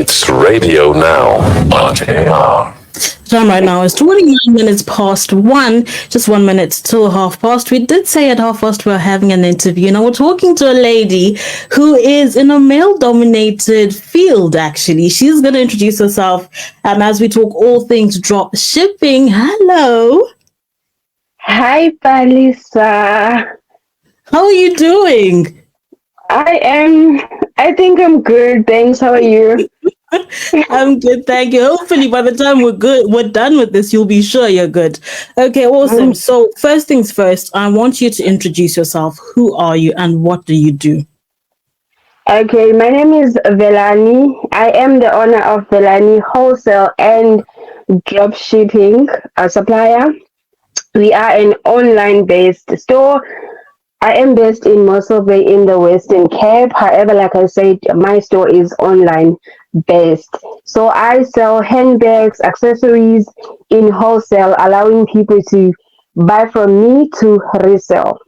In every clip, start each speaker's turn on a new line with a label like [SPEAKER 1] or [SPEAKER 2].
[SPEAKER 1] It's radio now on AR.
[SPEAKER 2] Time right now is 29 minutes past 1, just 1 minute till half past. We did say at half past we're having an interview. Now we're talking to a lady who is in a male-dominated field, actually. She's going to introduce herself as we talk all things drop shipping. Hello.
[SPEAKER 3] Hi, Palisa.
[SPEAKER 2] How are you doing?
[SPEAKER 3] I think I'm good. Thanks. How are you?
[SPEAKER 2] I'm good, thank you. Hopefully, by the time we're done with this, you'll be sure you're good. Okay, awesome. So, first things first, I want you to introduce yourself. Who are you and what do you do?
[SPEAKER 3] Okay, my name is Velani. I am the owner of Velani Wholesale and Dropshipping supplier. We are an online-based store. I am based in Mossel Bay in the Western Cape. However, like I said, my store is online based. So I sell handbags, accessories in wholesale, allowing people to buy from me to resell.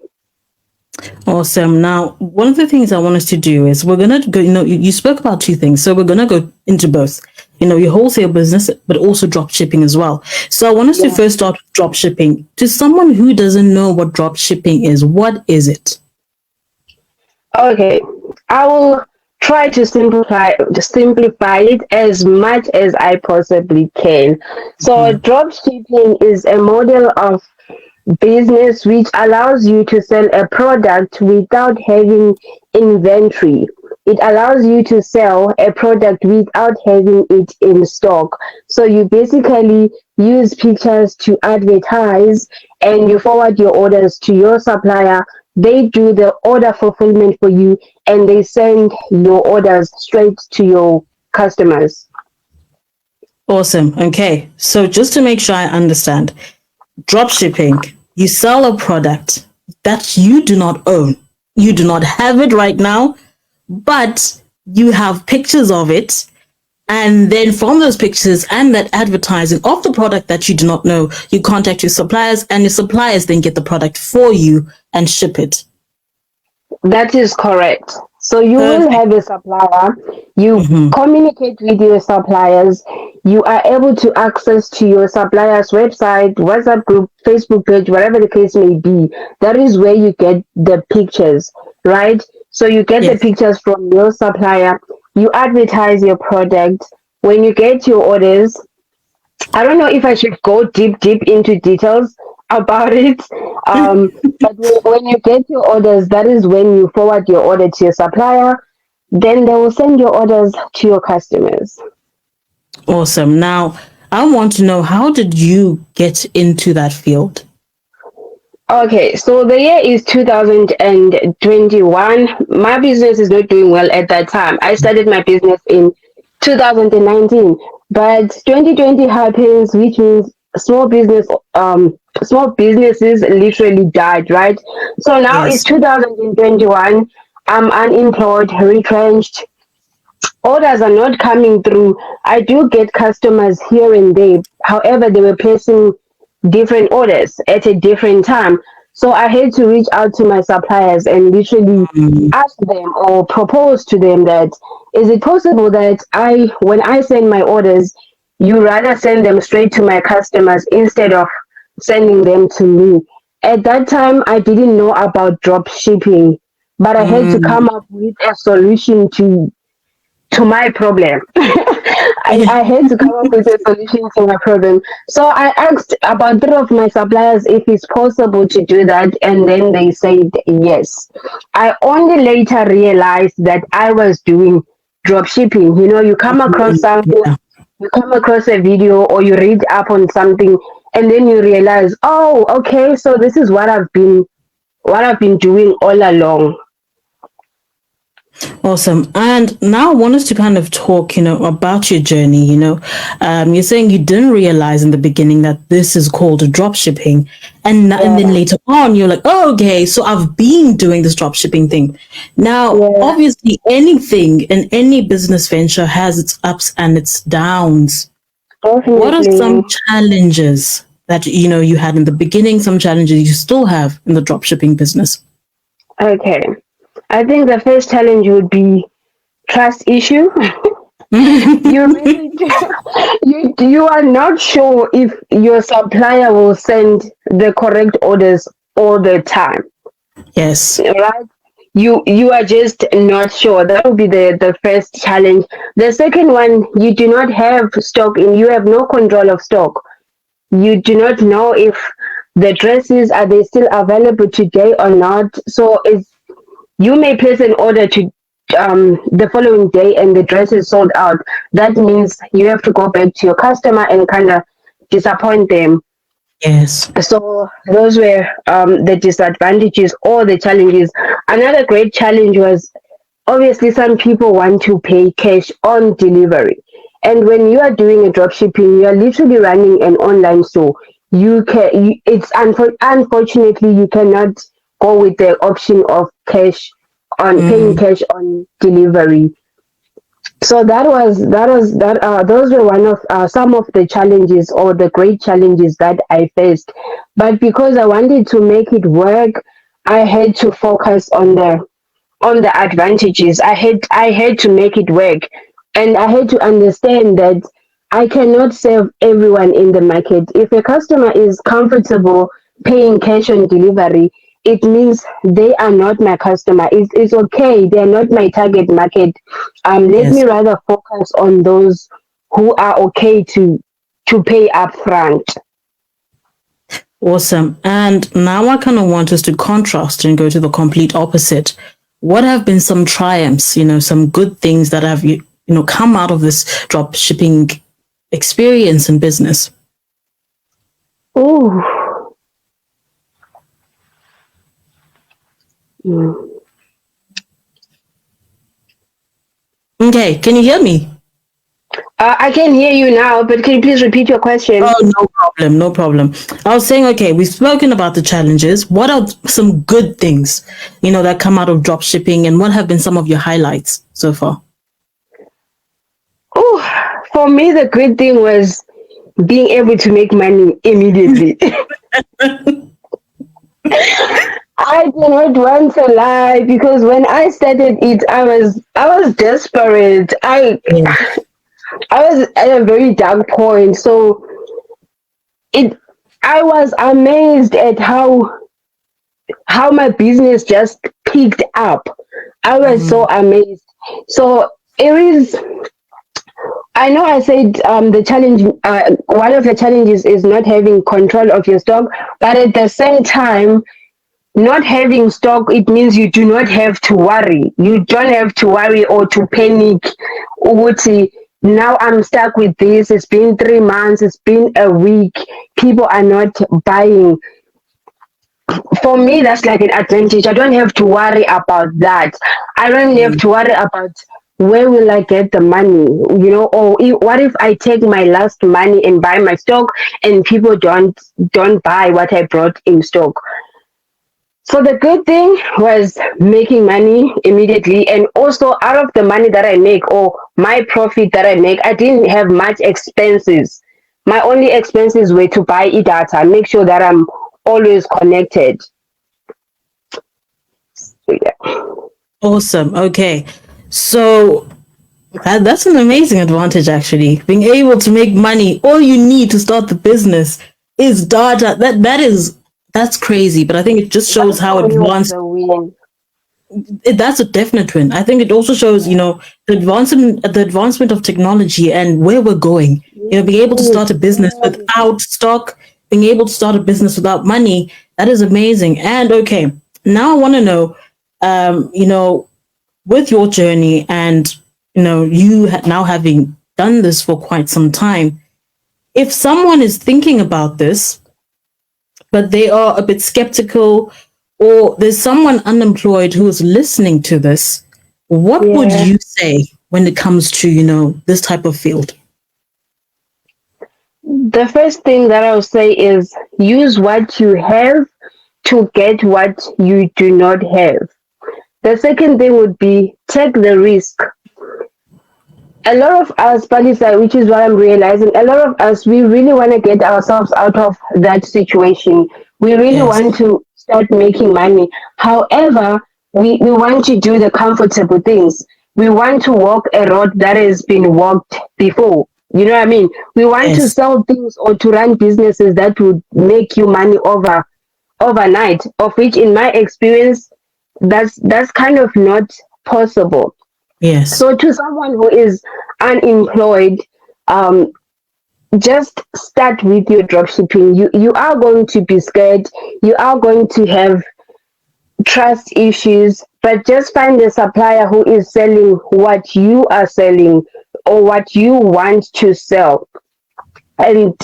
[SPEAKER 2] Awesome. Now, one of the things I want us to do is we're going to go, you spoke about two things. So we're going to go into both, your wholesale business, but also drop shipping as well. So I want us to first start with drop shipping. To someone who doesn't know what drop shipping is, what is it?
[SPEAKER 3] Okay, I will try to simplify it as much as I possibly can. So drop shipping is a model of business which allows you to sell a product without having inventory. It allows you to sell a product without having it in stock. So you basically use pictures to advertise and you forward your orders to your supplier. They do the order fulfillment for you and they send your orders straight to your customers.
[SPEAKER 2] Awesome. Okay. So just to make sure I understand, drop shipping, you sell a product that you do not own. You do not have it right now, but you have pictures of it. And then from those pictures and that advertising of the product that you do not know, you contact your suppliers and your suppliers then get the product for you and ship it.
[SPEAKER 3] That is correct. So you will have a supplier, you communicate with your suppliers, you are able to access to your supplier's website, WhatsApp group, Facebook page, whatever the case may be. That is where you get the pictures, right? So you get the pictures from your supplier, you advertise your product. When you get your orders, I don't know if I should go deep into details about it. But when you get your orders, that is when you forward your order to your supplier. Then they will send your orders to your customers.
[SPEAKER 2] Awesome. Now, I want to know, how did you get into that field?
[SPEAKER 3] Okay, so the year is 2021. My business is not doing well at that time. I started my business in 2019, but 2020 happens, which means small businesses literally died, right? So now it's 2021. I'm unemployed, retrenched. Orders are not coming through. I do get customers here and there. However, they were placing different orders at a different time. So I had to reach out to my suppliers and literally ask them or propose to them that, is it possible that when I send my orders, you rather send them straight to my customers instead of sending them to me? At that time, I didn't know about drop shipping, but I had to come up with a solution to my problem. I had to come up with a solution to my problem. So I asked about 3 of my suppliers if it's possible to do that, and then they said yes. I only later realized that I was doing drop shipping. You come across something, you come across a video, or you read up on something, and then you realize, oh, okay, so this is what I've been doing all along.
[SPEAKER 2] Awesome. And now I want us to kind of talk, about your journey. You're saying you didn't realize in the beginning that this is called drop shipping. And then later on, you're like, oh, okay, so I've been doing this drop shipping thing. Now, obviously, anything in any business venture has its ups and its downs.
[SPEAKER 3] Definitely.
[SPEAKER 2] What are some challenges that, you had in the beginning, some challenges you still have in the drop shipping business?
[SPEAKER 3] Okay. I think the first challenge would be trust issue. You really you are not sure if your supplier will send the correct orders all the time,
[SPEAKER 2] Yes.
[SPEAKER 3] right? You are just not sure. That will be the first challenge. The second one, you do not have stock and you have no control of stock. You do not know if the dresses are they still available today or not. So it's you may place an order to the following day and the dress is sold out. That means you have to go back to your customer and kind of disappoint them.
[SPEAKER 2] Yes.
[SPEAKER 3] So those were the disadvantages or the challenges. Another great challenge was obviously some people want to pay cash on delivery. And when you are doing a drop shipping, you are literally running an online store. Unfortunately you cannot go with the option of cash on paying
[SPEAKER 2] Mm.
[SPEAKER 3] cash on delivery. So that those were one of some of the challenges or the great challenges that I faced. But because I wanted to make it work, I had to focus on the advantages. I had to make it work, and I had to understand that I cannot serve everyone in the market. If a customer is comfortable paying cash on delivery, it means they are not my customer. It's okay. They are not my target market. Let me
[SPEAKER 2] Yes.
[SPEAKER 3] rather focus on those who are okay to pay upfront.
[SPEAKER 2] Awesome. And now I kind of want us to contrast and go to the complete opposite. What have been some triumphs, some good things that have come out of this drop shipping experience in business?
[SPEAKER 3] Ooh. Mm.
[SPEAKER 2] Okay, can you hear me?
[SPEAKER 3] I can hear you now, but can you please repeat your question?
[SPEAKER 2] Oh, no problem, no problem. I was saying, okay, we've spoken about the challenges. What are some good things, that come out of drop shipping, and what have been some of your highlights so far?
[SPEAKER 3] Oh, for me, the great thing was being able to make money immediately. I do not want to lie because when I started it, I was desperate.
[SPEAKER 2] Yeah.
[SPEAKER 3] I was at a very dark point. So it I was amazed at how my business just picked up. I was so
[SPEAKER 2] Mhm.
[SPEAKER 3] amazed. So it is. I know I said the challenge, one of the challenges is not having control of your stock, but at the same time, not having stock, it means you do not have to worry. You don't have to worry or to panic. Uguti, now I'm stuck with this. It's been 3 months, it's been a week. People are not buying. For me, that's like an advantage. I don't have to worry about that. I don't have to worry about where will I get the money, or what if I take my last money and buy my stock and people don't buy what I brought in stock. So the good thing was making money immediately, and also out of the money that I make or my profit that I make, I didn't have much expenses. My only expenses were to buy e-data, make sure that I'm always connected. So, yeah.
[SPEAKER 2] Awesome. Okay. So that's an amazing advantage, actually. Being able to make money, all you need to start the business is data. That's crazy, but I think it just shows
[SPEAKER 3] That
[SPEAKER 2] how
[SPEAKER 3] for me was
[SPEAKER 2] advanced
[SPEAKER 3] a win.
[SPEAKER 2] that's a definite win. I think it also shows, the advancement of technology and where we're going. Being able to
[SPEAKER 3] Yes,
[SPEAKER 2] start a business
[SPEAKER 3] yes.
[SPEAKER 2] without stock, being able to start a business without money, that is amazing. And okay, now I want to know, with your journey and now having done this for quite some time, if someone is thinking about this but they are a bit skeptical, or there's someone unemployed who is listening to this, what would
[SPEAKER 3] Yeah.
[SPEAKER 2] you say when it comes to, this type of field?
[SPEAKER 3] The first thing that I'll say is use what you have to get what you do not have. The second thing would be take the risk. A lot of us, Palisa, which is what I'm realizing, a lot of us, we really want to get ourselves out of that situation. We really
[SPEAKER 2] Yes.
[SPEAKER 3] want to start making money. However, we want to do the comfortable things. we want to walk a road that has been walked before. You know what I mean? We want to
[SPEAKER 2] Yes.
[SPEAKER 3] sell things or to run businesses that would make you money overnight, of which in my experience that's kind of not possible.
[SPEAKER 2] Yes.
[SPEAKER 3] So to someone who is unemployed, um, just start with your dropshipping. You are going to be scared. You are going to have trust issues, but just find a supplier who is selling what you are selling or what you want to sell, and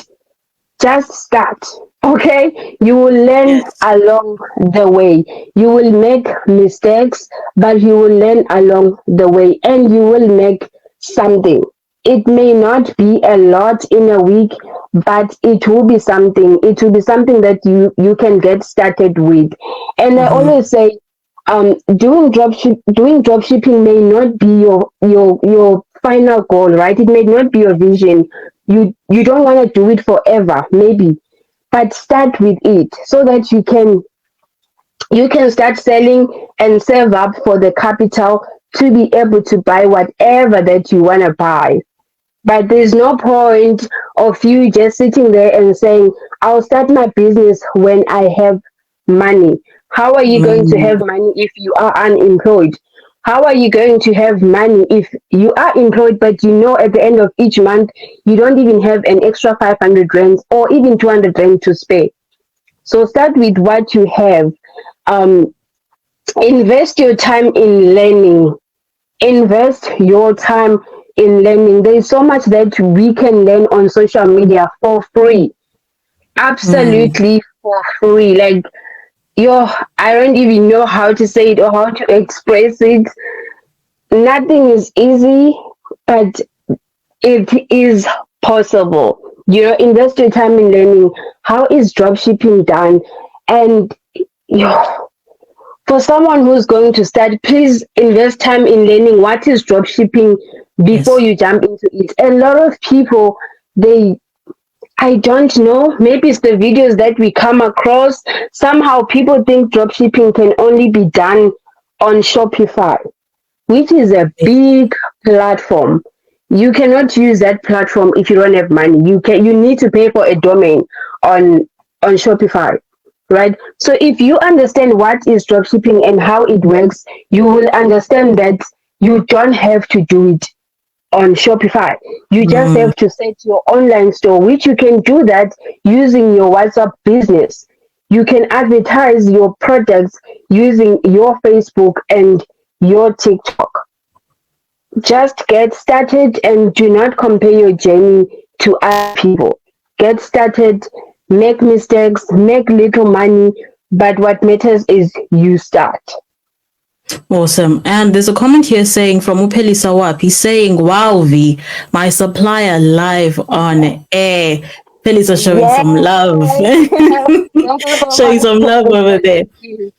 [SPEAKER 3] just start. Okay, you will learn
[SPEAKER 2] Yes.
[SPEAKER 3] along the way. You will make mistakes, but you will learn along the way, and you will make something. It may not be a lot in a week, but it will be something. It will be something that you can get started with. And I
[SPEAKER 2] Mm-hmm.
[SPEAKER 3] always say, doing drop shipping may not be your final goal, right? It may not be your vision. You don't want to do it forever, maybe, but start with it so that you can start selling and save up for the capital to be able to buy whatever that you want to buy. But there's no point of you just sitting there and saying, I'll start my business when I have money. How are you going to have
[SPEAKER 2] Mm,
[SPEAKER 3] money if you are unemployed? How are you going to have money if you are employed, but you know at the end of each month, you don't even have an extra 500 rands or even 200 rand to spare? So start with what you have. Um, invest your time in learning. Invest your time in learning. There is so much that we can learn on social media for free.
[SPEAKER 2] mm,
[SPEAKER 3] Absolutely for free. Like, yo, I don't even know how to say it or how to express it. Nothing is easy, but it is possible. Invest your time in learning. How is dropshipping done? And yo, for someone who's going to start, please invest time in learning what is dropshipping before
[SPEAKER 2] yes.
[SPEAKER 3] you jump into it. A lot of people, they, I don't know, maybe it's the videos that we come across. Somehow people think dropshipping can only be done on Shopify, which is a
[SPEAKER 2] Yes.
[SPEAKER 3] big platform. You cannot use that platform if you don't have money. You need to pay for a domain on on Shopify, right? So if you understand what is dropshipping and how it works, you will understand that you don't have to do it on Shopify. You just
[SPEAKER 2] Mm,
[SPEAKER 3] have to set your online store, which you can do that using your WhatsApp business. You can advertise your products using your Facebook and your TikTok. Just get started and do not compare your journey to other people. Get started, make mistakes, make little money, but what matters is you start.
[SPEAKER 2] awesome. And there's a comment here saying from Upeli Sawap. He's saying, wow, V, my supplier live on air. Pelis are showing some love.
[SPEAKER 3] Yes! Thank you so
[SPEAKER 2] Showing
[SPEAKER 3] much.
[SPEAKER 2] some love over there.
[SPEAKER 3] Thank you.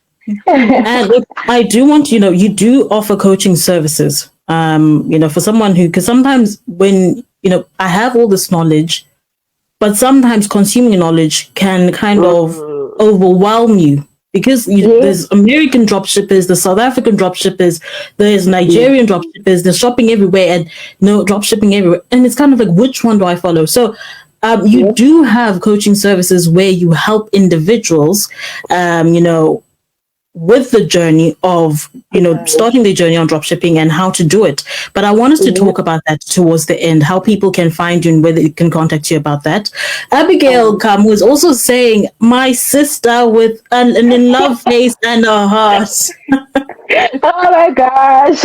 [SPEAKER 2] And look, I do want, you do offer coaching services. For someone who, because sometimes when, I have all this knowledge, but sometimes consuming knowledge can kind of
[SPEAKER 3] Mm.
[SPEAKER 2] overwhelm you because
[SPEAKER 3] Yes,
[SPEAKER 2] there's American dropshippers, there's South African dropshippers, there's
[SPEAKER 3] yes,
[SPEAKER 2] Nigerian dropshippers, there's shopping everywhere and no dropshipping everywhere. And it's kind of like, which one do I follow? So you
[SPEAKER 3] yes.
[SPEAKER 2] do have coaching services where you help individuals, with the journey of
[SPEAKER 3] Mm.
[SPEAKER 2] starting their journey on dropshipping and how to do it. But I want us to
[SPEAKER 3] Yes.
[SPEAKER 2] talk about that towards the end, how people can find you and whether they can contact you about that. Abigail
[SPEAKER 3] Um,
[SPEAKER 2] Kam was also saying, my sister with an in love face and a heart.
[SPEAKER 3] oh my gosh.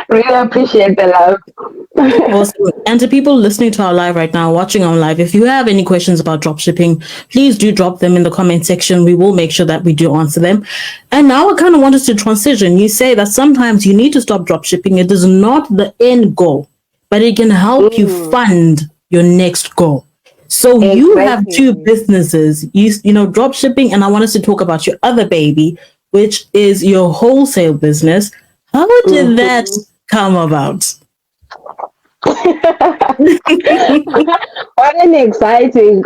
[SPEAKER 3] Really appreciate the love.
[SPEAKER 2] Awesome. And to people listening to our live right now, watching on live, if you have any questions about dropshipping, please do drop them in the comment section. We will make sure that we do answer them. And now I kind of want us to transition. You say that sometimes you need to stop dropshipping. It is not the end goal, but it can help you
[SPEAKER 3] Mm,
[SPEAKER 2] fund your next goal. So you have two
[SPEAKER 3] exactly.
[SPEAKER 2] businesses, dropshipping, and I want us to talk about your other baby, which is your wholesale business. How did that
[SPEAKER 3] Mhm.
[SPEAKER 2] come about?
[SPEAKER 3] What an exciting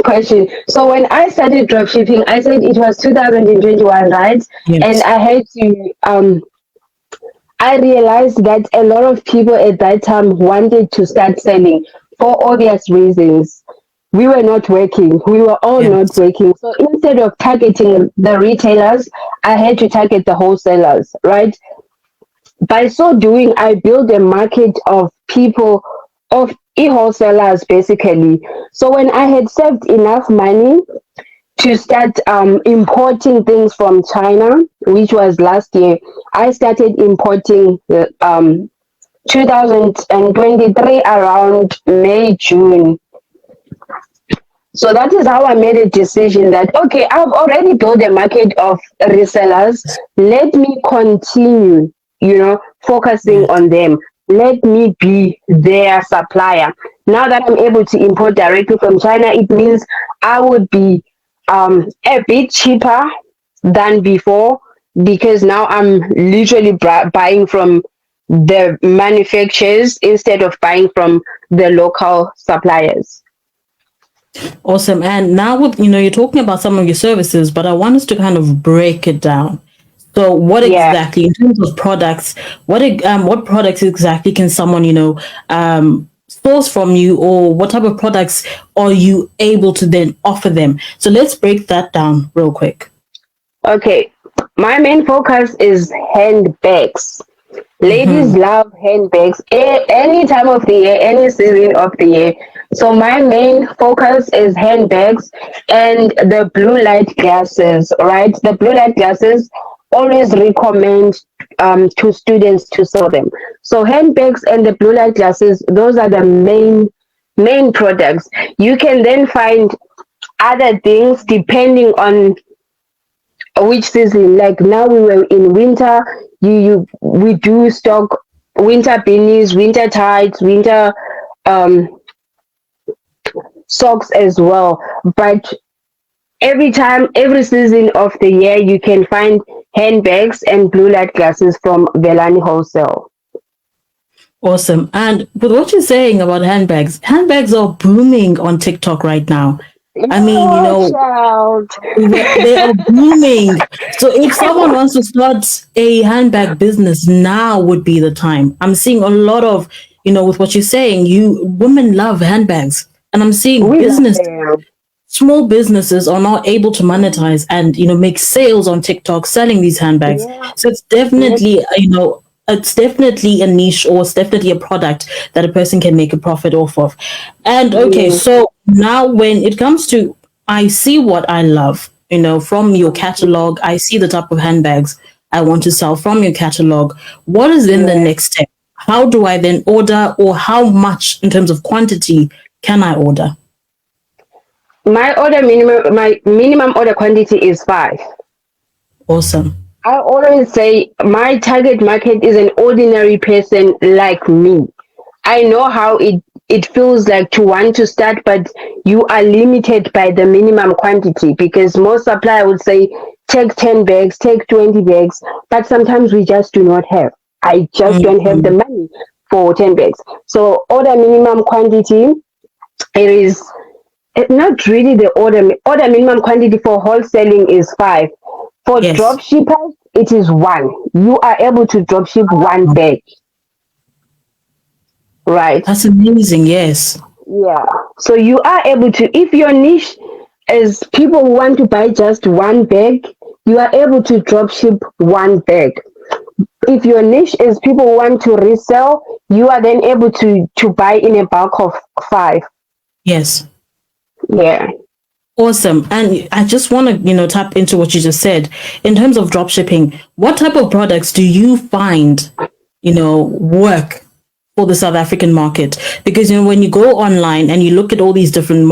[SPEAKER 3] question. So when I started dropshipping, I said it was 2021, right? And
[SPEAKER 2] Yes.
[SPEAKER 3] I realized that a lot of people at that time wanted to start selling for obvious reasons. We were not working. We were all not
[SPEAKER 2] Yes.
[SPEAKER 3] working. So instead of targeting the retailers, I had to target the wholesalers, right? By so doing, I built a market of people, of e-wholesalers basically. So when I had saved enough money to start importing things from China, which was last year, I started importing 2023 around May, June. So that is how I made a decision that, okay, I've already built a market of resellers. Let me continue, focusing
[SPEAKER 2] Yes.
[SPEAKER 3] on them. Let me be their supplier. Now that I'm able to import directly from China, it means I would be a bit cheaper than before because now I'm literally buying from the manufacturers instead of buying from the local suppliers.
[SPEAKER 2] Awesome. And now with you're talking about some of your services, but I want us to kind of break it down. So what
[SPEAKER 3] Yeah.
[SPEAKER 2] exactly in terms of products, what products exactly can someone, source from you, or what type of products are you able to then offer them? So let's break that down real quick.
[SPEAKER 3] Okay, my main focus is handbags. Ladies
[SPEAKER 2] Mm-hmm.
[SPEAKER 3] love handbags any time of the year, any season of the year. So my main focus is handbags and the blue light glasses, right? The blue light glasses always recommend to students to sell them. So handbags and the blue light glasses, those are the main products. You can then find other things depending on which season. Like now we were in winter, you we do stock winter beanies, winter tights, winter um socks as well. But every season of the year, you can find handbags and blue light glasses from Velani Wholesale.
[SPEAKER 2] Awesome. And with what you're saying about handbags are booming on TikTok right now. I mean,
[SPEAKER 3] Oh, child.
[SPEAKER 2] they are booming. So if someone wants to start a handbag business, now would be the time. I'm seeing a lot of, with what you're saying, you women love handbags. And I'm seeing
[SPEAKER 3] We love them.
[SPEAKER 2] small businesses are not able to monetize and make sales on TikTok selling these handbags.
[SPEAKER 3] Yeah.
[SPEAKER 2] So it's
[SPEAKER 3] Yeah.
[SPEAKER 2] definitely it's definitely a niche, or it's definitely a product that a person can make a profit off of. And okay,
[SPEAKER 3] Yes.
[SPEAKER 2] so now when it comes to, I see what I love, from your catalog. I see the type of handbags I want to sell from your catalog. What is then the
[SPEAKER 3] Yeah.
[SPEAKER 2] next step? How do I then order, or how much in terms of quantity can I order?
[SPEAKER 3] My minimum order quantity is 5.
[SPEAKER 2] Awesome.
[SPEAKER 3] I always say my target market is an ordinary person like me. I know how it feels like to want to start, but you are limited by the minimum quantity because most supplier would say take 10 bags, take 20 bags, but sometimes we just do not have. I just don't have the
[SPEAKER 2] Mhm.
[SPEAKER 3] money for 10 bags. So order minimum quantity, it is not really the order minimum quantity for wholesaling is 5. For
[SPEAKER 2] Yes,
[SPEAKER 3] drop shippers, it is 1. You are able to drop ship one bag, right?
[SPEAKER 2] that's amazing. Yes,
[SPEAKER 3] Yeah. So you are able to, if your niche is people who want to buy just one bag, you are able to drop ship one bag. If your niche is people who want to resell, you are then able to buy in a bulk of 5.
[SPEAKER 2] yes.
[SPEAKER 3] Yeah.
[SPEAKER 2] Awesome. And I just want to, tap into what you just said. In terms of drop shipping, what type of products do you find, work for the South African market? Because when you go online and you look at all these different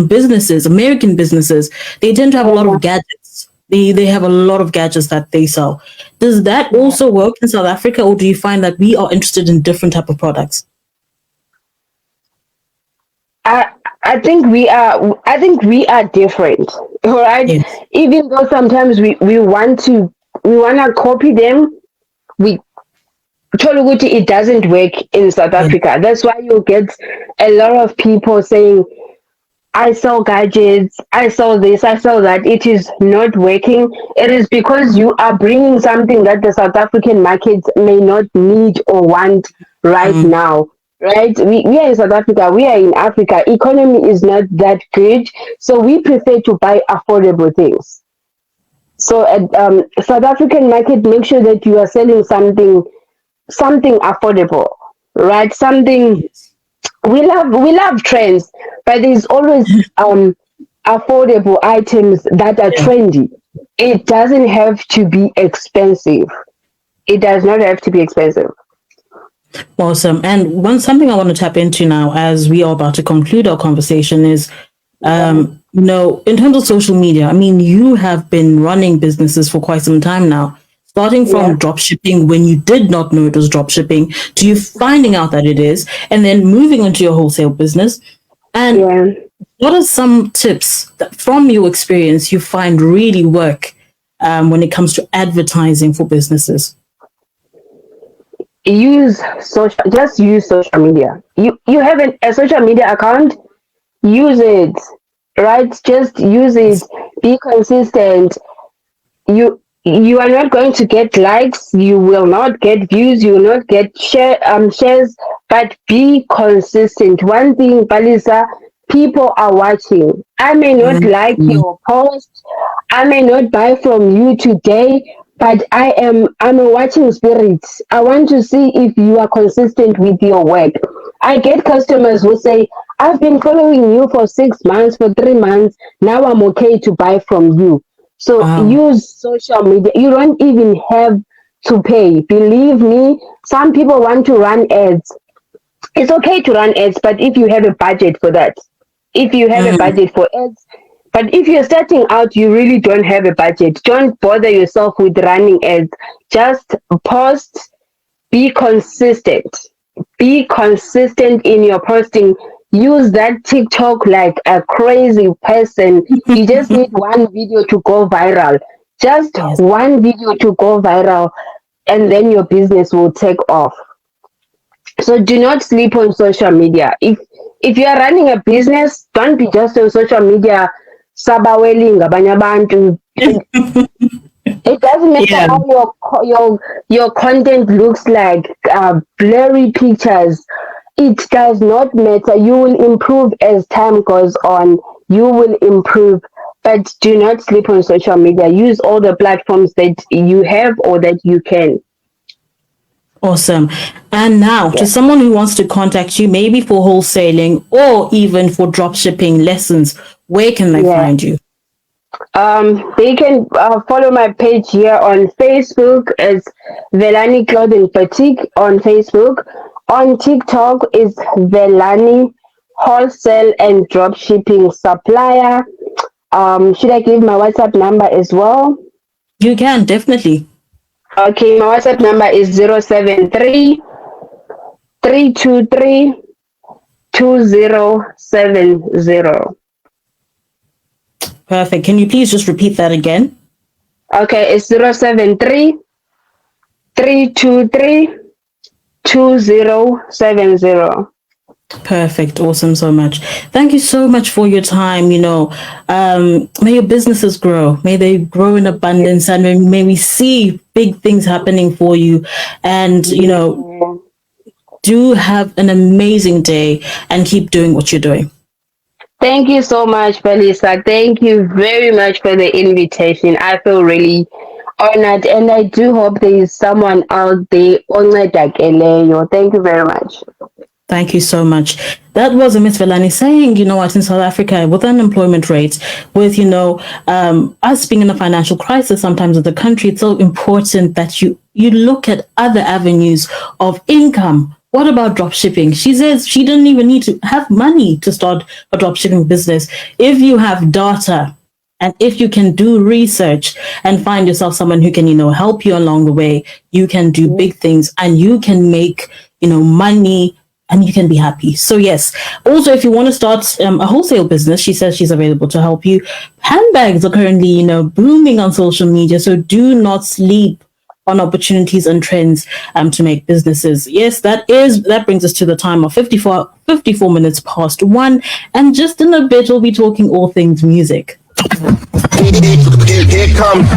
[SPEAKER 2] businesses, American businesses, they tend to have a lot
[SPEAKER 3] Yeah.
[SPEAKER 2] of gadgets. They have a lot of gadgets that they sell. Does that
[SPEAKER 3] Yeah.
[SPEAKER 2] also work in South Africa, or do you find that we are interested in different type of products?
[SPEAKER 3] I I think we are different. All right.
[SPEAKER 2] Yes.
[SPEAKER 3] Even though sometimes we wanna copy them, we Toluguti, it doesn't work in South
[SPEAKER 2] Yes.
[SPEAKER 3] Africa. That's why you get a lot of people saying, I sell gadgets, I sell this, I sell that. It is not working. It is because you are bringing something that the South African markets may not need or want right
[SPEAKER 2] Mm,
[SPEAKER 3] now. Right? We are in South Africa, we are in Africa. Economy is not that good. So we prefer to buy affordable things. So at South African market, make sure that you are selling something affordable, right? Something
[SPEAKER 2] yes.
[SPEAKER 3] we love trends, but there's always affordable items that are
[SPEAKER 2] Yeah.
[SPEAKER 3] trendy. It doesn't have to be expensive. It does not have to be expensive.
[SPEAKER 2] Awesome. And one something I want to tap into now, as we are about to conclude our conversation, is
[SPEAKER 3] Yeah,
[SPEAKER 2] in terms of social media. I mean, you have been running businesses for quite some time now, starting
[SPEAKER 3] yeah,
[SPEAKER 2] from drop shipping when you did not know it was drop shipping, to you finding out that it is, and then moving into your wholesale business. And
[SPEAKER 3] yeah.
[SPEAKER 2] what are some tips that, from your experience, you find really work when it comes to advertising for businesses?
[SPEAKER 3] Just use social media. You have a social media account, use it, right? Just use it. Be consistent. You are not going to get likes, you will not get views, you will not get shares, but be consistent. One thing, Balisa, people are watching. I may not like
[SPEAKER 2] Mm,
[SPEAKER 3] your post, I may not buy from you today, but I'm a watching spirit. I want to see if you are consistent with your work. I get customers who say, I've been following you for 6 months, for 3 months, now I'm okay to buy from you. So
[SPEAKER 2] wow.
[SPEAKER 3] use social media. You don't even have to pay. Believe me, some people want to run ads. It's okay to run ads, but if you have a budget for that, if you have a
[SPEAKER 2] Mm,
[SPEAKER 3] budget for ads, but if you're starting out, you really don't have a budget. Don't bother yourself with running ads. Just post, be consistent. Be consistent in your posting. Use that TikTok like a crazy person. You just need one video to go viral. Just
[SPEAKER 2] yes.
[SPEAKER 3] one video to go viral, and then your business will take off. So do not sleep on social media. If you are running a business, don't be just on social media sabaweli ngabanye abantu. It doesn't matter
[SPEAKER 2] Yeah.
[SPEAKER 3] how your content looks like, blurry pictures. It does not matter. You will improve as time goes on. You will improve, but do not sleep on social media. Use all the platforms that you have or that you can.
[SPEAKER 2] Awesome. And now, to
[SPEAKER 3] Yeah.
[SPEAKER 2] someone who wants to contact you, maybe for wholesaling or even for drop shipping lessons, where can they
[SPEAKER 3] Yeah.
[SPEAKER 2] find you?
[SPEAKER 3] They can follow my page here on Facebook. It's Velani Clothing Boutique on Facebook. On TikTok is Velani Wholesale and Dropshipping Supplier. Should I give my WhatsApp number as well?
[SPEAKER 2] You can definitely.
[SPEAKER 3] Okay, my WhatsApp number is 073 323 2070.
[SPEAKER 2] Perfect. Can you please just repeat that again?
[SPEAKER 3] Okay, it's 073 323 2070.
[SPEAKER 2] Perfect. Awesome. So much. Thank you so much for your time. May your businesses grow. May they grow in abundance, and may we see big things happening for you. And,
[SPEAKER 3] Yeah.
[SPEAKER 2] do have an amazing day and keep doing what you're doing.
[SPEAKER 3] Thank you so much, Felisa. Thank you very much for the invitation. I feel really honored, and I do hope there is someone out there oncedakeleyo. Thank you very much.
[SPEAKER 2] Thank you so much. That was a Miss Velani saying, in South Africa, with unemployment rates, with, us being in a financial crisis sometimes in the country, it's so important that you look at other avenues of income. What about drop shipping? She says she doesn't even need to have money to start a drop shipping business. If you have data, and if you can do research and find yourself someone who can, help you along the way, you can do big things and you can make, money and you can be happy. So yes. Also, if you want to start a wholesale business, she says she's available to help you. Handbags are currently, booming on social media. So do not sleep on opportunities and trends to make businesses. Yes, that brings us to the time of 54 minutes past 1, and just in a bit we'll be talking all things music.
[SPEAKER 1] Here comes